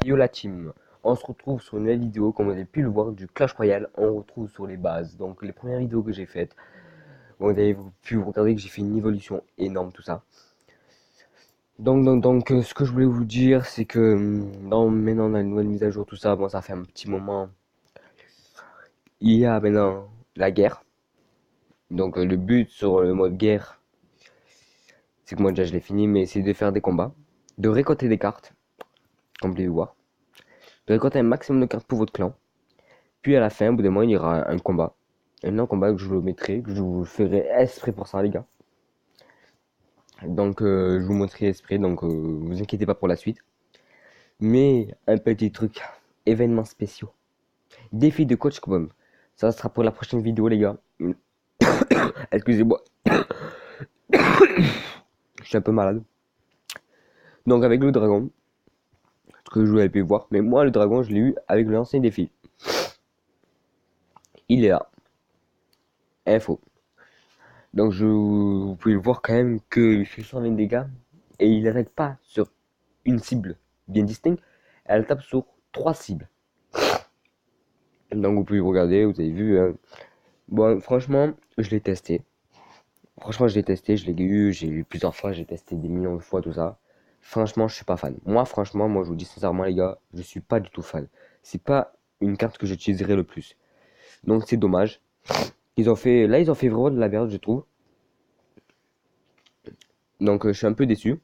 Yo la team, on se retrouve sur une nouvelle vidéo, comme vous avez pu le voir, du Clash Royale. On retrouve sur les bases, donc les premières vidéos que j'ai faites. Vous avez pu regarder que j'ai fait une évolution énorme, tout ça. Donc, ce que je voulais vous dire, c'est que maintenant on a une nouvelle mise à jour, tout ça. Bon, ça fait un petit moment. Il y a maintenant la guerre. Donc, le but sur le mode guerre, c'est que moi déjà je l'ai fini, mais c'est de faire des combats, de récolter des cartes, comme vous pouvez voir, de récolter un maximum de cartes pour votre clan. Puis à la fin, au bout d'un moment, il y aura un combat. Un combat que je vous mettrai, que je vous ferai exprès pour ça, les gars. Donc, je vous montrerai exprès, donc vous inquiétez pas pour la suite. Mais un petit truc, événements spéciaux. Défi de coach Kobom. Ça sera pour la prochaine vidéo, les gars. Excusez-moi, je suis un peu malade. Donc, avec le dragon, ce que je vous avais pu voir. Mais moi, le dragon, je l'ai eu avec l'ancien défi. Il est là. Info. Donc, vous pouvez le voir quand même qu'il fait 120 dégâts. Et il n'attaque pas sur une cible bien distincte, elle tape sur trois cibles. Donc vous pouvez regarder, vous avez vu. Bon, franchement, je l'ai testé. Franchement, je l'ai testé, je l'ai eu, j'ai eu plusieurs fois, j'ai testé des millions de fois, tout ça. Franchement, je suis pas fan. Moi, franchement, moi, je vous dis sincèrement, les gars, je suis pas du tout fan. C'est pas une carte que j'utiliserai le plus. Donc c'est dommage. Ils ont fait vraiment de la merde, je trouve. Donc je suis un peu déçu.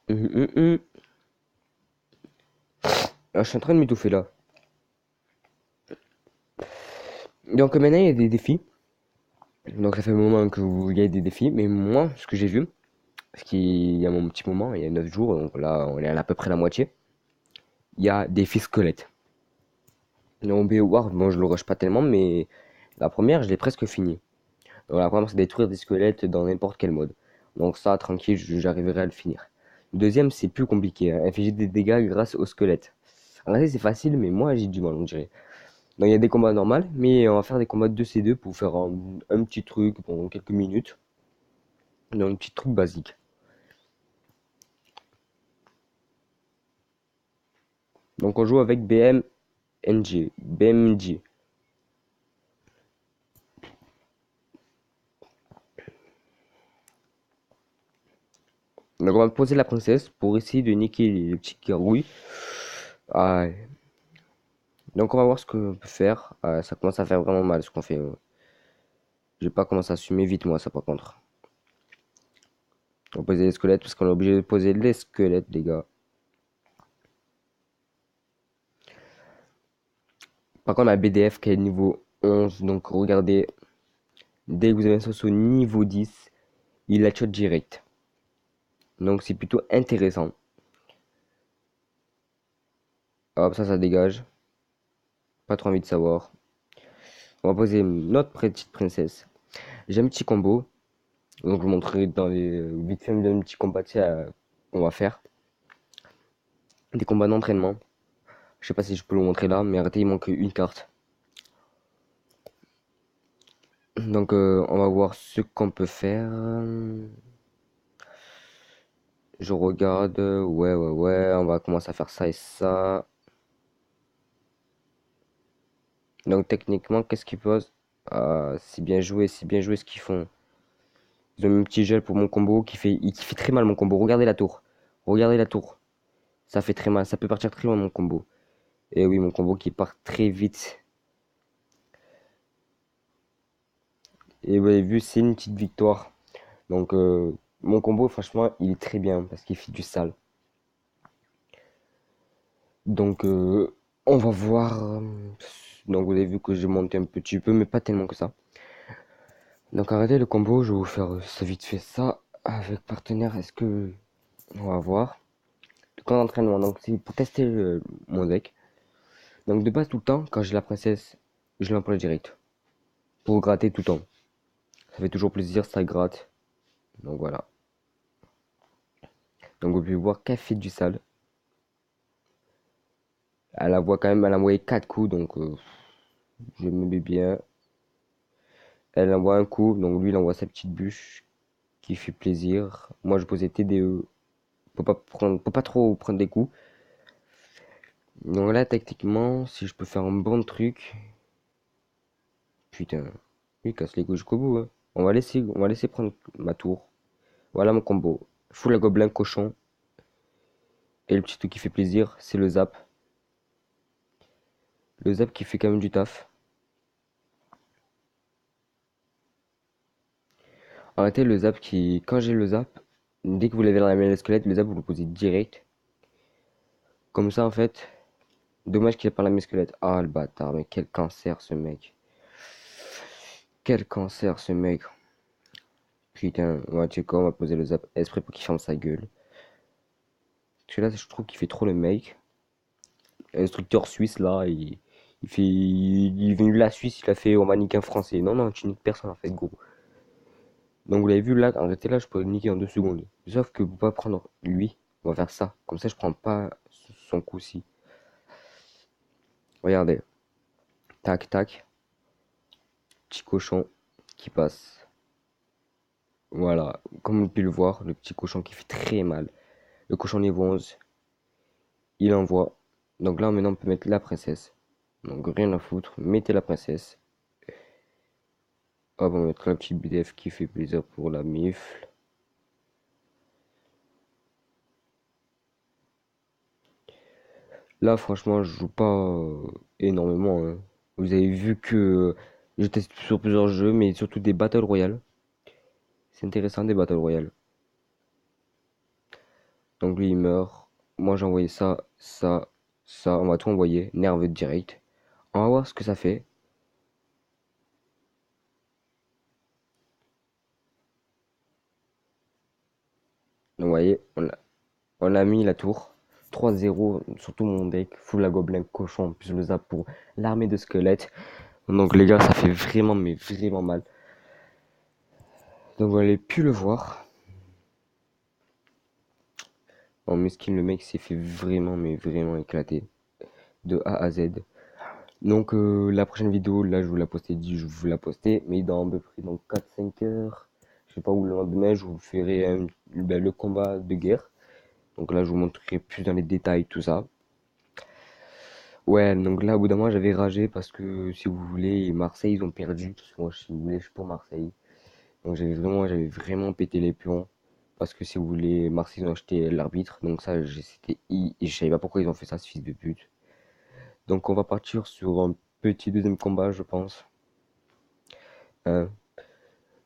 Ah, je suis en train de m'étouffer là. Donc maintenant, il y a des défis. Donc ça fait un moment que vous y a des défis, mais moi, ce que j'ai vu, parce qu'il y a mon petit moment, il y a 9 jours, donc là on est à peu près la moitié, il y a des défis squelettes. Donc BioWare, bon je le rush pas tellement, mais la première je l'ai presque fini. Donc la première c'est détruire des squelettes dans n'importe quel mode. Donc ça tranquille, j'arriverai à le finir. Le deuxième c'est plus compliqué, hein, infliger des dégâts grâce aux squelettes. En vrai c'est facile, mais moi j'ai du mal on dirait. Donc il y a des combats normaux, mais on va faire des combats de 2C2 pour faire un petit truc pendant quelques minutes. Donc un petit truc basique. Donc on joue avec BMG. Donc on va poser la princesse pour essayer de niquer les petits gargouilles. Ah, donc on va voir ce qu'on peut faire. Ça commence à faire vraiment mal ce qu'on fait. Je vais pas commencer à assumer vite moi ça par contre. On va poser les squelettes parce qu'on est obligé de poser les squelettes les gars. Par contre la BDF qui est niveau 11. Donc regardez, dès que vous avez un sauce au niveau 10, il la shot direct. Donc c'est plutôt intéressant. Hop ça dégage. Pas trop envie de savoir. On va poser notre petite princesse. J'ai un petit combo. Donc je vous montrerai dans les vite fait un petit combat qu'on va faire. Des combats d'entraînement. Je sais pas si je peux le montrer là, mais arrêtez, il manque une carte. Donc on va voir ce qu'on peut faire. Je regarde. Ouais. On va commencer à faire ça et ça. Donc techniquement, qu'est-ce qu'ils posent? C'est bien joué ce qu'ils font. Ils ont mis un petit gel pour mon combo qui fait très mal mon combo. Regardez la tour. Regardez la tour. Ça fait très mal. Ça peut partir très loin mon combo. Et oui, mon combo qui part très vite. Et vous avez vu, c'est une petite victoire. Donc, mon combo, franchement, il est très bien parce qu'il fait du sale. Donc, on va voir. Donc, vous avez vu que j'ai monté un petit peu, mais pas tellement que ça. Donc, arrêtez le combo. Je vais vous faire ça vite fait ça avec partenaire. Est-ce que. On va voir. Le camp d'entraînement. Donc, c'est pour tester mon deck. Donc, de base, tout le temps, quand j'ai la princesse, je l'emploie direct. Pour gratter tout le temps. Ça fait toujours plaisir, ça gratte. Donc, voilà. Donc, vous pouvez voir qu'elle fait du sale. Elle envoie quand même, elle a envoyé 4 coups, donc je me mets bien. Elle envoie un coup, donc lui il envoie sa petite bûche qui fait plaisir. Moi je posais TDE Faut pas trop prendre des coups. Donc là, tactiquement, si je peux faire un bon truc. Putain, il casse les couilles jusqu'au bout, hein. On va laisser prendre ma tour. Voilà mon combo. Full la gobelin cochon. Et le petit truc qui fait plaisir, c'est le zap. Le zap qui fait quand même du taf. En réalité, le zap qui. Quand j'ai le zap, dès que vous l'avez dans la main le squelette, le zap vous le posez direct. Comme ça en fait. Dommage qu'il ait pas la main squelette. Ah le bâtard, mais quel cancer ce mec. Quel cancer ce mec. Putain, ouais, tu sais quoi, on va poser le zap exprès pour qu'il ferme sa gueule. Parce que là, je trouve qu'il fait trop le mec. Instructeur suisse là, il est venu de la Suisse, il a fait on va niquer un français. Non, non, tu niques personne en fait, gros. Donc vous l'avez vu là, en réalité là, je peux le niquer en 2 secondes. Sauf que pour pas prendre lui, on va faire ça. Comme ça, je prends pas son coup-ci. Regardez, tac, tac, petit cochon qui passe. Voilà, comme vous pouvez le voir, le petit cochon qui fait très mal. Le cochon niveau 11, il envoie. Donc là, maintenant, on peut mettre la princesse. Donc rien à foutre, mettez la princesse. Hop, on va mettre un petit BDF qui fait plaisir pour la mifle. Là, franchement, je joue pas énormément, hein. Vous avez vu que je teste sur plusieurs jeux, mais surtout des Battle Royale. C'est intéressant, des Battle Royale. Donc lui, il meurt. Moi, j'ai envoyé ça, ça, ça. On va tout envoyer. Nerveux direct. On va voir ce que ça fait. Donc, vous voyez, on a mis la tour. 3-0 sur tout mon deck. Full la gobelin cochon. Plus le zap pour l'armée de squelettes. Donc les gars, ça fait vraiment, mais vraiment mal. Donc vous allez plus le voir. En mesquine, le mec s'est fait vraiment, mais vraiment éclater. De A à Z. Donc la prochaine vidéo, là je vous la postais, je vous la postais, mais dans à peu près dans 4-5 heures, je sais pas où le lendemain, je vous ferai le combat de guerre. Donc là je vous montrerai plus dans les détails tout ça. Ouais, donc là au bout d'un moment j'avais ragé parce que si vous voulez, Marseille ils ont perdu. Parce que moi si vous voulez, je suis pour Marseille. Donc j'avais vraiment pété les plombs. Parce que si vous voulez, Marseille ils ont acheté l'arbitre. Donc ça, et je savais pas pourquoi ils ont fait ça, ce fils de pute. Donc on va partir sur un petit deuxième combat, je pense. Hein.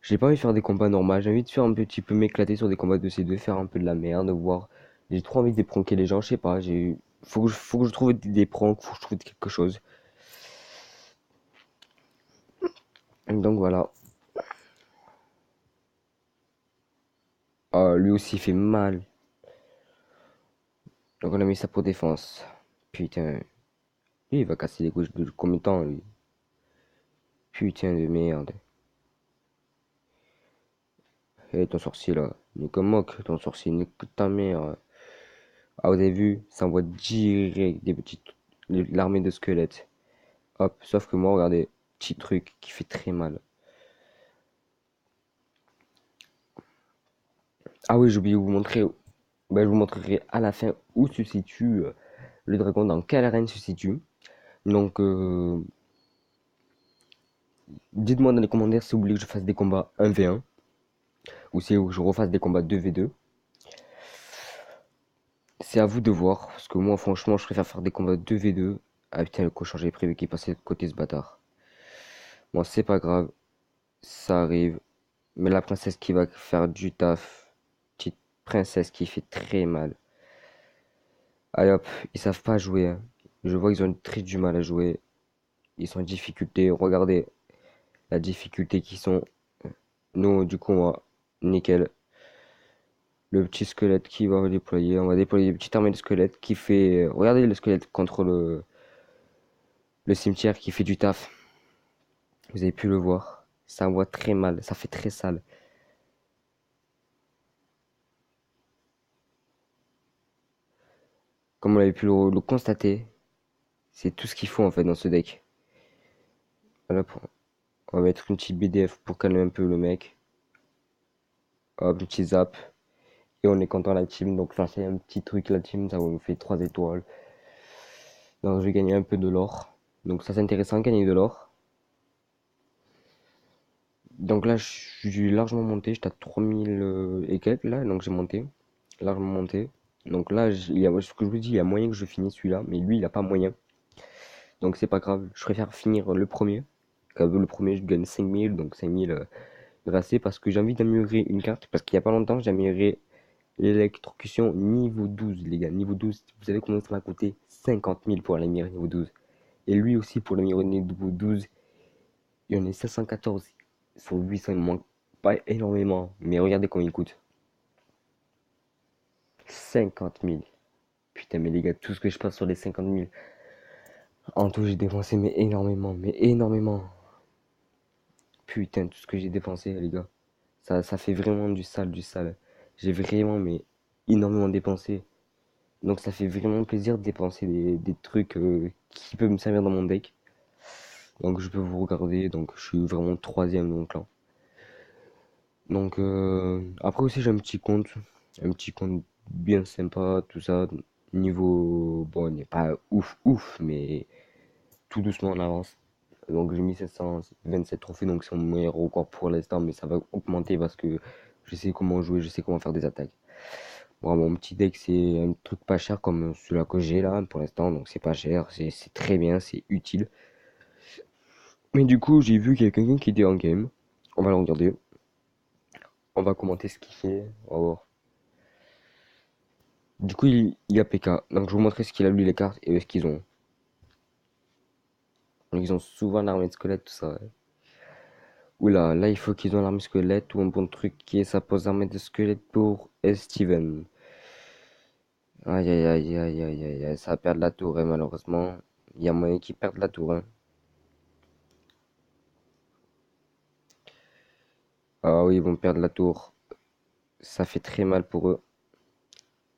J'ai pas envie de faire des combats normaux, j'ai envie de faire un petit peu m'éclater sur des combats de C2, faire un peu de la merde, voir. J'ai trop envie de dépranker les gens, je sais pas, faut que je trouve des pranks, faut que je trouve quelque chose. Donc voilà. Ah, lui aussi il fait mal. Donc on a mis ça pour défense. Putain. Lui il va casser les couilles de combien de temps lui. Putain de merde. Eh ton sorcier là. Nique moque ton sorcier, nique ta mère. Ah vous avez vu, ça envoie direct des petites. L'armée de squelettes. Hop, sauf que moi regardez, petit truc qui fait très mal. Ah oui, j'ai oublié de vous montrer. Ben, je vous montrerai à la fin où se situe le dragon, dans quelle arène se situe. Donc, dites-moi dans les commentaires si vous voulez que je fasse des combats 1v1 ou si je refasse des combats 2v2. C'est à vous de voir, parce que moi, franchement, je préfère faire des combats 2v2. Ah putain, le cochon, j'avais prévu qu'il passait de côté ce bâtard. Bon, c'est pas grave, ça arrive. Mais la princesse qui va faire du taf, petite princesse qui fait très mal. Allez hop, ils savent pas jouer, hein. Je vois qu'ils ont très du mal à jouer. Ils sont en difficulté. Regardez la difficulté qu'ils sont. Nous, du coup, moi, nickel. Le petit squelette qui va déployer. On va déployer une petite armée de squelettes qui fait. Regardez le squelette contre le cimetière qui fait du taf. Vous avez pu le voir. Ça envoie très mal. Ça fait très sale. Comme on avait pu le constater, c'est tout ce qu'il faut en fait dans ce deck. Voilà, on va mettre une petite BDF pour calmer un peu le mec. Hop, un petit zap. Et on est content la team. Donc là, c'est un petit truc la team, ça nous fait 3 étoiles. Donc je vais gagner un peu de l'or. Donc ça c'est intéressant, gagner de l'or. Donc là, je suis largement monté. J'étais à 3000 et quelques là. Donc j'ai monté. Largement monté. Donc là, il y a, ce que je vous dis, il y a moyen que je finisse celui-là. Mais lui, il a pas moyen. Donc c'est pas grave. Je préfère finir le premier. Comme le premier, je gagne 5000. Donc 5000 grâce parce que j'ai envie d'améliorer une carte. Parce qu'il y a pas longtemps, j'ai amélioré l'électrocution niveau 12, les gars. Niveau 12, vous savez combien ça m'a coûté? 50 000 pour l'améliorer niveau 12. Et lui aussi pour l'améliorer niveau 12, il y en a 514. Sur 800, il me manque pas énormément. Mais regardez combien il coûte. 50 000. Putain, mais les gars, tout ce que je passe sur les 50 000. En tout, j'ai dépensé, mais énormément, mais énormément. Putain, tout ce que j'ai dépensé, les gars. Ça fait vraiment du sale, du sale. J'ai vraiment, mais énormément dépensé. Donc ça fait vraiment plaisir de dépenser des trucs qui peuvent me servir dans mon deck. Donc je peux vous regarder, donc je suis vraiment troisième dans mon clan. Donc après aussi j'ai un petit compte bien sympa, tout ça. Niveau, bon, il n'est pas ouf ouf, mais tout doucement en avance. Donc j'ai mis 727 trophées, donc c'est mon meilleur record pour l'instant, mais ça va augmenter parce que je sais comment jouer, je sais comment faire des attaques. Bon, mon petit deck, c'est un truc pas cher comme celui-là que j'ai là pour l'instant, donc c'est pas cher, c'est très bien, c'est utile. Mais du coup, j'ai vu qu'il y a quelqu'un qui était en game. On va le regarder, on va commenter ce qu'il fait, on va voir. Du coup, il y a PK, donc je vais vous montrer ce qu'il a lui les cartes et ce qu'ils ont. Donc, ils ont souvent l'armée de squelette, tout ça. Ouais. Oula, là il faut qu'ils ont l'armée squelette ou un bon truc qui est sa pose armée de squelette pour Steven. Aïe aïe aïe aïe aïe aïe aïe, ça va perdre la tour, hein, malheureusement. Il y a moyen qu'ils perdent la tour. Hein. Ah oui, ils vont perdre la tour. Ça fait très mal pour eux.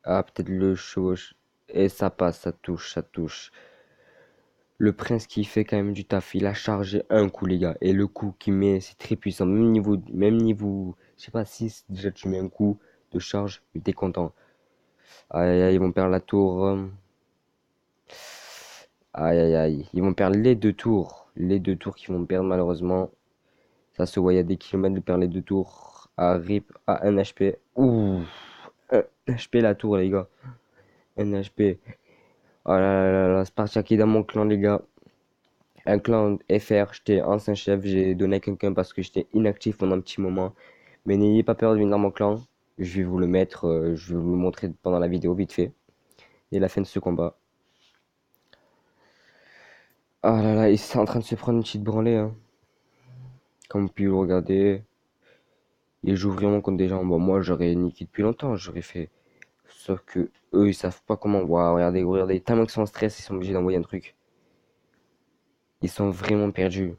Ah, peut-être le chevauche. Et ça passe, ça touche, ça touche. Le prince qui fait quand même du taf, il a chargé un coup, les gars. Et le coup qu'il met, c'est très puissant. Même niveau, je sais pas, 6 déjà tu mets un coup de charge, mais t'es content. Aïe, aïe, aïe, ils vont perdre la tour. Aïe, aïe, aïe. Ils vont perdre les deux tours. Les deux tours qu'ils vont perdre, malheureusement. Ça se voit, il y a des kilomètres de perdre les deux tours. À RIP, à 1 HP. Ouh, 1 HP la tour, les gars. 1 HP. Oh là là là là, c'est parti qui est dans mon clan, les gars. Un clan FR, j'étais ancien chef, j'ai donné à quelqu'un parce que j'étais inactif pendant un petit moment. Mais n'ayez pas peur de venir dans mon clan. Je vais vous le mettre, je vais vous le montrer pendant la vidéo, vite fait. Et la fin de ce combat. Ah là là, il est en train de se prendre une petite branlée, hein. Comme vous pouvez le regarder. Il joue vraiment contre des gens. Bon, moi, j'aurais niqué depuis longtemps, j'aurais fait. Sauf que eux, ils savent pas comment. Waouh, regardez, regardez. Tellement qu'ils sont en stress, ils sont obligés d'envoyer un truc. Ils sont vraiment perdus.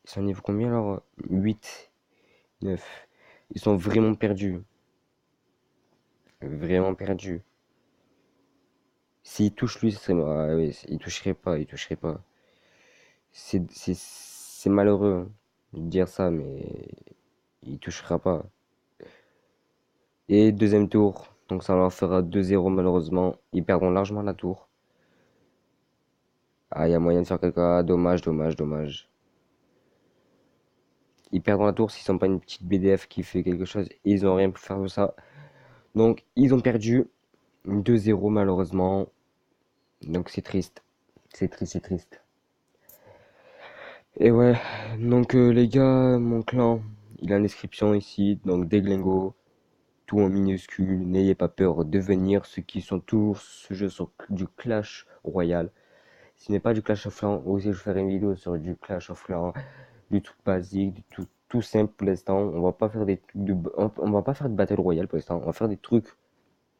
Ils sont au niveau combien alors? 8, 9. Ils sont vraiment perdus. Vraiment perdus. S'il touche lui, ce serait. Ah, oui, il toucherait pas, il toucherait pas. C'est malheureux hein, de dire ça, mais il touchera pas. Et deuxième tour, donc ça leur fera 2-0 malheureusement. Ils perdront largement la tour. Ah, il y a moyen de faire quelque chose. Dommage, dommage, dommage. Ils perdront la tour s'ils sont pas une petite BDF qui fait quelque chose. Et ils ont rien pu faire de ça. Donc, ils ont perdu 2-0 malheureusement. Donc, c'est triste. C'est triste, c'est triste. Et ouais, donc les gars, mon clan, il a l'inscription ici. Donc, Deglingo, tout en minuscule. N'ayez pas peur de venir. Ceux qui sont toujours ce jeu sur du Clash Royale. Ce n'est pas du Clash of Clans, aussi je ferai une vidéo sur du Clash of Clans, du truc basique, du tout simple pour l'instant. On va pas faire des trucs on va pas faire de Battle Royale pour l'instant. On va faire des trucs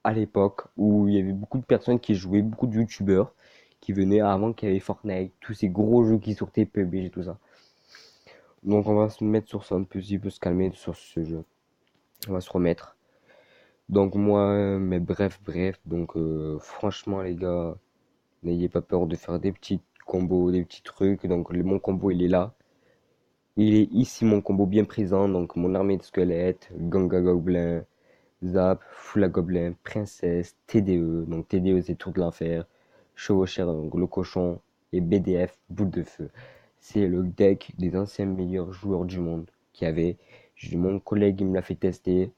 à l'époque où il y avait beaucoup de personnes qui jouaient, beaucoup de youtubeurs qui venaient avant qu'il y avait Fortnite, tous ces gros jeux qui sortaient, PUBG et tout ça. Donc on va se mettre sur ça un petit peu se calmer sur ce jeu. On va se remettre. Donc moi, mais bref, donc franchement les gars, n'ayez pas peur de faire des petits combos, des petits trucs. Donc mon combo il est là. Il est ici mon combo bien présent. Donc mon armée de squelettes, Ganga Goblin, Zap, Foule à Gobelin, Princesse, TDE, donc TDE c'est Tour de l'Enfer, Chevaucheur, donc le cochon, et BDF, Boule de Feu. C'est le deck des anciens meilleurs joueurs du monde qui avait. Mon collègue il me l'a fait tester,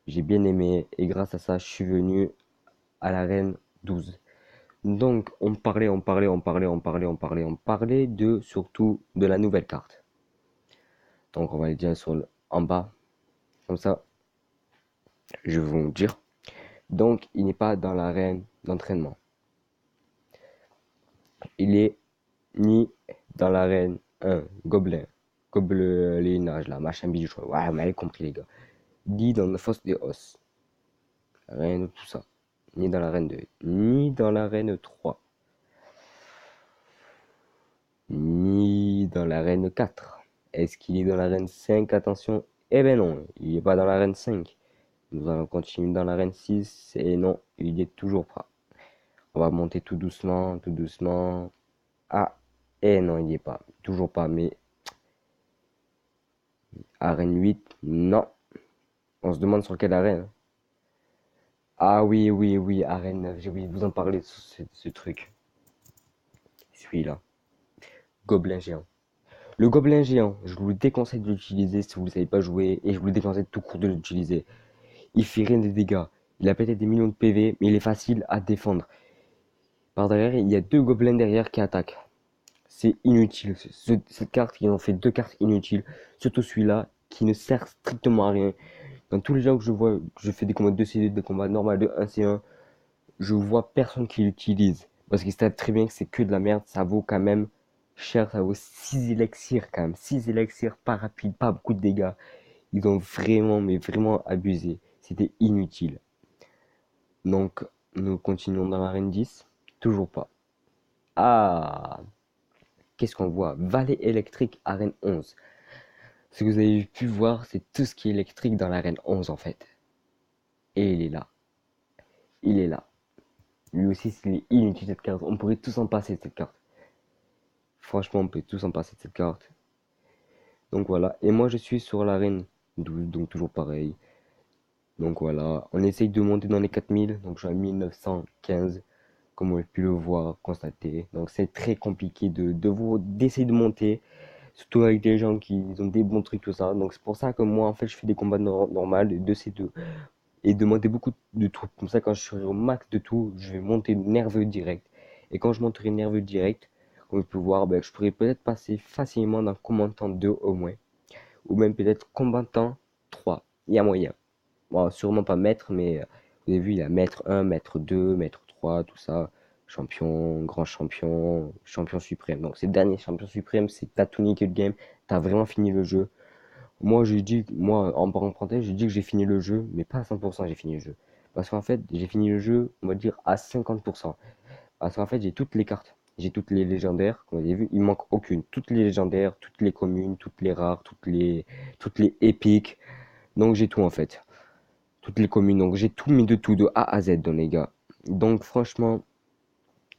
j'ai bien aimé, et grâce à ça, je suis venu à l'arène 12. Donc, on parlait de surtout de la nouvelle carte. Donc, on va aller dire en bas, comme ça, je vais vous dire. Donc, il n'est pas dans l'arène d'entraînement. Il est ni dans l'arène 1, Gobelin, Gobelin, là, machin bidule. Ouais, vous m'avez compris, les gars. Ni dans la fosse des os. Rien de tout ça. Ni dans l'arène 2, ni dans l'arène 3, ni dans l'arène 4. Est-ce qu'il est dans l'arène 5? Attention. Eh ben non, il n'est pas dans l'arène 5. Nous allons continuer dans l'arène 6. Et non, il n'y est toujours pas. On va monter tout doucement, tout doucement. Ah, et non, il n'y est pas. Toujours pas, mais arène 8, non. On se demande sur quelle arène. Ah oui, oui, oui, arène 9. J'ai oublié de vous en parler de ce truc. Celui-là. Gobelin géant. Le gobelin géant, je vous le déconseille de l'utiliser si vous ne savez pas jouer. Et je vous le déconseille tout court de l'utiliser. Il fait rien de dégâts. Il a peut-être des millions de PV, mais il est facile à défendre. Par derrière, il y a deux gobelins derrière qui attaquent. C'est inutile. Cette carte, ils ont fait deux cartes inutiles. Surtout celui-là, qui ne sert strictement à rien. Dans tous les gens que je vois, que je fais des combats de 2C2, des combats normaux de 1C1, je vois personne qui l'utilise. Parce qu'ils savent très bien que c'est que de la merde. Ça vaut quand même cher. Ça vaut 6 élixirs quand même. 6 élixirs, pas rapide, pas beaucoup de dégâts. Ils ont vraiment, mais vraiment abusé. C'était inutile. Donc, nous continuons dans l'arène 10. Toujours pas. Ah, qu'est-ce qu'on voit? Valet électrique, arène 11. Ce que vous avez pu voir, c'est tout ce qui est électrique dans l'arène 11 en fait. Et il est là. Il est là. Lui aussi, c'est inutile cette carte. On pourrait tous en passer de cette carte. Franchement, on peut tous en passer de cette carte. Donc voilà. Et moi, je suis sur l'arène 12, donc toujours pareil. Donc voilà. On essaye de monter dans les 4000. Donc je suis à 1915. Comme vous avez pu le voir, constater. Donc c'est très compliqué d'essayer de monter. Surtout avec des gens qui ont des bons trucs, tout ça. Donc c'est pour ça que moi, en fait, je fais des combats normales de ces deux. Et de monter beaucoup de trucs. Comme ça, quand je serai au max de tout, je vais monter nerveux direct. Et quand je monterai nerveux direct, comme vous pouvez voir, ben, je pourrais peut-être passer facilement d'un combattant 2 au moins. Ou même peut-être combattant 3. Il y a moyen. Bon, sûrement pas maître, mais vous avez vu, il y a maître 1, maître 2, maître 3, tout ça. Champion, grand champion, champion suprême. Donc, c'est le dernier champion suprême, c'est t'as tout niqué le game, t'as vraiment fini le jeu. Moi, en parenthèse, j'ai dit que j'ai fini le jeu, mais pas à 100%, j'ai fini le jeu. Parce qu'en fait, j'ai fini le jeu, on va dire, à 50%. Parce qu'en fait, j'ai toutes les cartes. J'ai toutes les légendaires, comme vous avez vu, il manque aucune. Toutes les légendaires, toutes les communes, toutes les rares, toutes les épiques. Donc j'ai tout en fait. Toutes les communes. Donc j'ai tout mis de tout, de A à Z, donc les gars. Donc franchement,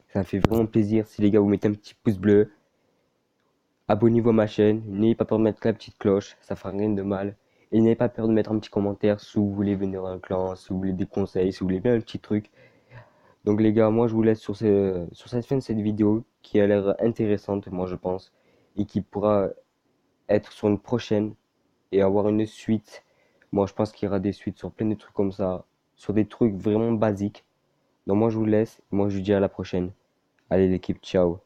ça me fait vraiment plaisir si les gars vous mettez un petit pouce bleu. Abonnez-vous à ma chaîne, n'ayez pas peur de mettre la petite cloche, ça fera rien de mal. Et n'ayez pas peur de mettre un petit commentaire si vous voulez venir dans un clan, si vous voulez des conseils, si vous voulez bien un petit truc. Donc les gars, moi je vous laisse sur cette fin de cette vidéo qui a l'air intéressante, moi je pense, et qui pourra être sur une prochaine et avoir une suite. Moi je pense qu'il y aura des suites sur plein de trucs comme ça, sur des trucs vraiment basiques. Donc moi je vous laisse, moi je vous dis à la prochaine. Allez l'équipe, ciao.